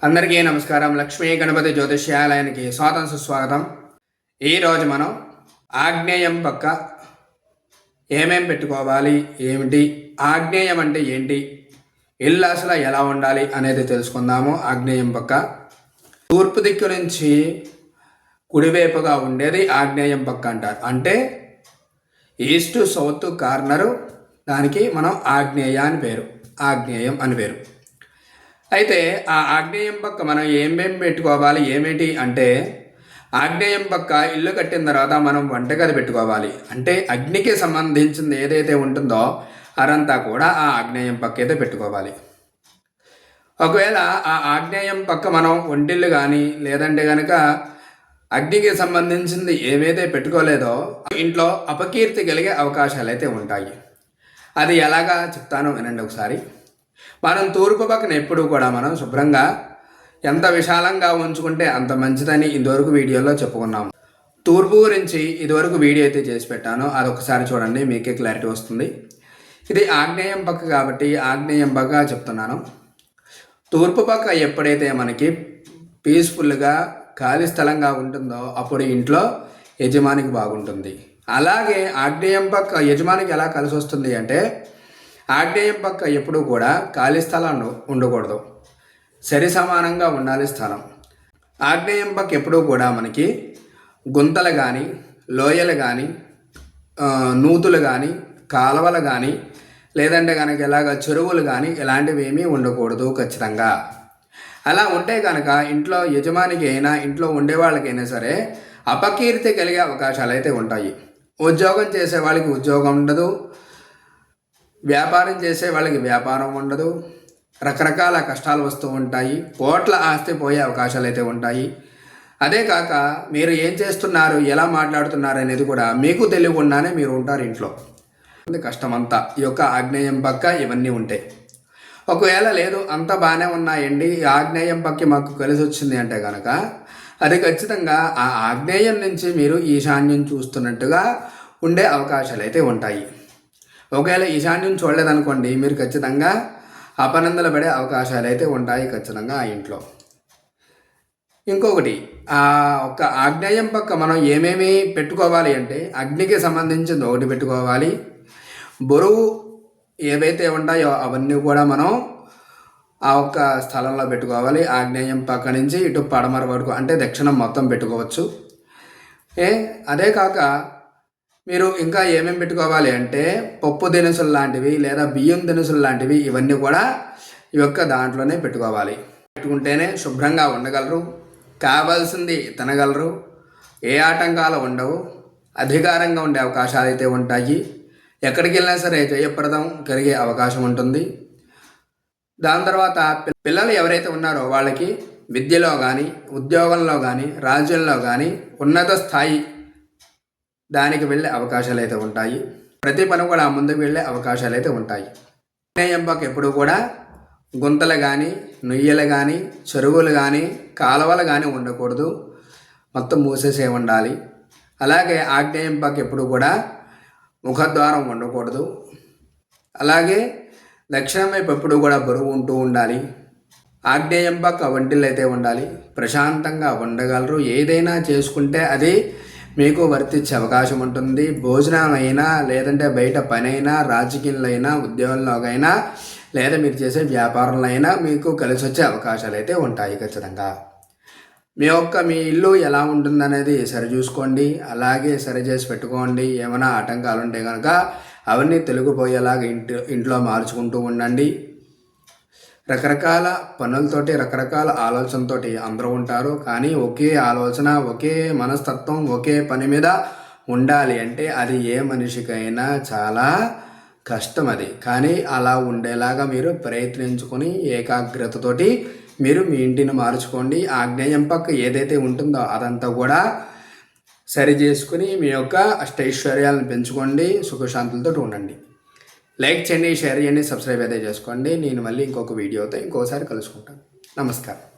అందరికీ నమస్కారం. లక్ష్మీ గణపతి జ్యోతిష్యాలయానికి స్వాగతం సుస్వాగతం. ఈరోజు మనం ఆగ్నేయం పక్క ఏమేం పెట్టుకోవాలి, ఏమిటి ఆగ్నేయం అంటే ఏంటి, ఇల్లు అసలు ఎలా ఉండాలి అనేది తెలుసుకుందాము. ఆగ్నేయం పక్క తూర్పు దిక్కు నుంచి కుడివైపుగా ఉండేది ఆగ్నేయం పక్క అంటారు. అంటే ఈస్ట్ సౌత్ కార్నరు, దానికి మనం ఆగ్నేయం అని పేరు. అయితే ఆ ఆగ్నేయం పక్క మనం ఏమేమి పెట్టుకోవాలి, ఏమిటి అంటే ఆగ్నేయం పక్క ఇల్లు కట్టిన తర్వాత మనం వంటగది పెట్టుకోవాలి. అంటే అగ్నికి సంబంధించింది ఏదైతే ఉంటుందో అదంతా కూడా ఆ ఆగ్నేయం పక్క అయితే పెట్టుకోవాలి. ఒకవేళ ఆ ఆగ్నేయం పక్క మనం ఒంటిల్లు కానీ లేదంటే కనుక అగ్నికి సంబంధించింది ఏవైతే పెట్టుకోలేదో ఇంట్లో అపకీర్తి కలిగే అవకాశాలు అయితే ఉంటాయి. అది ఎలాగా చెప్తాను వినండి ఒకసారి. మనం తూర్పు పక్కన ఎప్పుడు కూడా మనం శుభ్రంగా ఎంత విశాలంగా ఉంచుకుంటే అంత మంచిదని ఇదివరకు వీడియోలో చెప్పుకున్నాము. తూర్పు గురించి ఇదివరకు వీడియో అయితే చేసి పెట్టాను, అదొకసారి చూడండి, మీకే క్లారిటీ వస్తుంది. ఇది ఆగ్నేయం పక్క కాబట్టి ఆగ్నేయం పక్క చెప్తున్నాను. తూర్పు పక్క ఎప్పుడైతే మనకి పీస్ఫుల్గా ఖాళీ స్థలంగా ఉంటుందో అప్పుడు ఇంట్లో యజమానికి బాగుంటుంది. అలాగే ఆగ్నేయం పక్క యజమానికి ఎలా కలిసి వస్తుంది అంటే ఆగ్నేయం పక్క ఎప్పుడు కూడా ఖాళీ స్థలం ఉండకూడదు, సరి సమానంగా ఉండాలి స్థలం. ఆగ్నేయం పక్క ఎప్పుడూ కూడా మనకి గుంతలు కానీ, లోయలు కానీ, నూతులు కానీ, కాలువలు కానీ, లేదంటే కనుక ఇలాగ చెరువులు కానీ ఇలాంటివి ఏమీ ఉండకూడదు ఖచ్చితంగా. అలా ఉంటే కనుక ఇంట్లో యజమానికి అయినా ఇంట్లో ఉండే వాళ్ళకైనా సరే అపకీర్తి కలిగే అవకాశాలు అయితే ఉంటాయి. ఉద్యోగం చేసే వాళ్ళకి ఉద్యోగం ఉండదు, వ్యాపారం చేసే వాళ్ళకి వ్యాపారం ఉండదు, రకరకాల కష్టాలు వస్తూ ఉంటాయి, కోట్ల ఆస్తి పోయే అవకాశాలు అయితే ఉంటాయి. అదే కాక మీరు ఏం చేస్తున్నారు, ఎలా మాట్లాడుతున్నారు అనేది కూడా మీకు తెలియకుండానే మీరు ఉంటారు ఇంట్లో. కష్టమంతా ఈ యొక్క ఆగ్నేయం పక్క ఇవన్నీ ఉంటాయి. ఒకవేళ లేదు అంత బాగానే ఉన్నాయండి, ఆగ్నేయం పక్క మాకు కలిసి వచ్చింది అంటే కనుక అది ఖచ్చితంగా ఆ ఆగ్నేయం నుంచి మీరు ఈశాన్యం చూస్తున్నట్టుగా ఉండే అవకాశాలు అయితే ఉంటాయి. ఒకవేళ ఈశాన్యం చూడలేదనుకోండి, మీరు ఖచ్చితంగా అపనందలు పడే అవకాశాలు అయితే ఉంటాయి ఖచ్చితంగా ఆ ఇంట్లో. ఇంకొకటి, ఆ ఒక్క ఆగ్నేయం పక్క మనం ఏమేమి పెట్టుకోవాలి అంటే అగ్నికి సంబంధించింది ఒకటి పెట్టుకోవాలి. బరువు ఏవైతే ఉంటాయో అవన్నీ కూడా మనం ఆ ఒక్క స్థలంలో పెట్టుకోవాలి. ఆగ్నేయం పక్క నుంచి ఇటు పడమర వరకు అంటే దక్షిణం మొత్తం పెట్టుకోవచ్చు. అదే కాక మీరు ఇంకా ఏమేమి పెట్టుకోవాలి అంటే పప్పు దినుసులు లాంటివి లేదా బియ్యం దినుసులు లాంటివి ఇవన్నీ కూడా ఈ యొక్క దాంట్లోనే పెట్టుకోవాలి. పెట్టుకుంటేనే శుభ్రంగా ఉండగలరు, కావాల్సింది తినగలరు, ఏ ఆటంకాలు ఉండవు, అధికారంగా ఉండే అవకాశాలు అయితే ఉంటాయి. ఎక్కడికి వెళ్ళినా సరే జయప్రదం కలిగే అవకాశం ఉంటుంది. దాని తర్వాత పిల్లలు ఎవరైతే ఉన్నారో వాళ్ళకి విద్యలో కానీ, ఉద్యోగంలో కానీ, రాజ్యంలో కానీ ఉన్నత స్థాయి దానికి వెళ్ళే అవకాశాలు అయితే ఉంటాయి. ప్రతి పని కూడా ముందుకు వెళ్ళే అవకాశాలు అయితే ఉంటాయి. ఆగ్నేయం పక్క ఎప్పుడు కూడా గుంతలు కానీ, నుయ్యలు కానీ, చెరువులు కానీ, కాలువలు కానీ ఉండకూడదు, మొత్తం మూసేసే ఉండాలి. అలాగే ఆగ్నేయం పక్క ఎప్పుడు కూడా ముఖద్వారం ఉండకూడదు. అలాగే దక్షిణం వైపు ఎప్పుడు కూడా బరువు ఉంటూ ఉండాలి. ఆగ్నేయం పక్క వంటిల్లు అయితే ఉండాలి, ప్రశాంతంగా ఉండగలరు. ఏదైనా చేసుకుంటే అది మీకు వర్తించే అవకాశం ఉంటుంది. భోజనం అయినా లేదంటే బయట పని అయినా, రాజకీయంలో అయినా, ఉద్యోగంలోకైనా లేదా మీరు చేసే వ్యాపారంలో అయినా మీకు కలిసి వచ్చే అవకాశాలు అయితే ఉంటాయి ఖచ్చితంగా. మీ ఇల్లు ఎలా ఉంటుందనేది సరి చూసుకోండి, అలాగే సరి చేసి పెట్టుకోండి. ఏమైనా ఆటంకాలు ఉంటే కనుక అవన్నీ తొలగిపోయేలాగా ఇంట్లో మార్చుకుంటూ ఉండండి. రకరకాల పనులతోటి, రకరకాల ఆలోచనతోటి అందరూ ఉంటారు, కానీ ఒకే ఆలోచన, ఒకే మనస్తత్వం, ఒకే పని మీద ఉండాలి అంటే అది ఏ మనిషికైనా చాలా కష్టం. అది కానీ అలా ఉండేలాగా మీరు ప్రయత్నించుకొని ఏకాగ్రతతోటి మీరు మీ ఇంటిని మార్చుకోండి. ఆగ్నేయం పక్క ఏదైతే ఉంటుందో అదంతా కూడా సరి చేసుకుని మీ యొక్క అష్టైశ్వర్యాలను పెంచుకోండి, సుఖశాంతులతో ఉండండి. లైక్ చేయండి, షేర్ చేయండి, సబ్స్క్రైబ్ అయితే చేసుకోండి. నేను మళ్ళీ ఇంకొక వీడియోతో ఇంకోసారి కలుసుకుంటాను. నమస్కారం.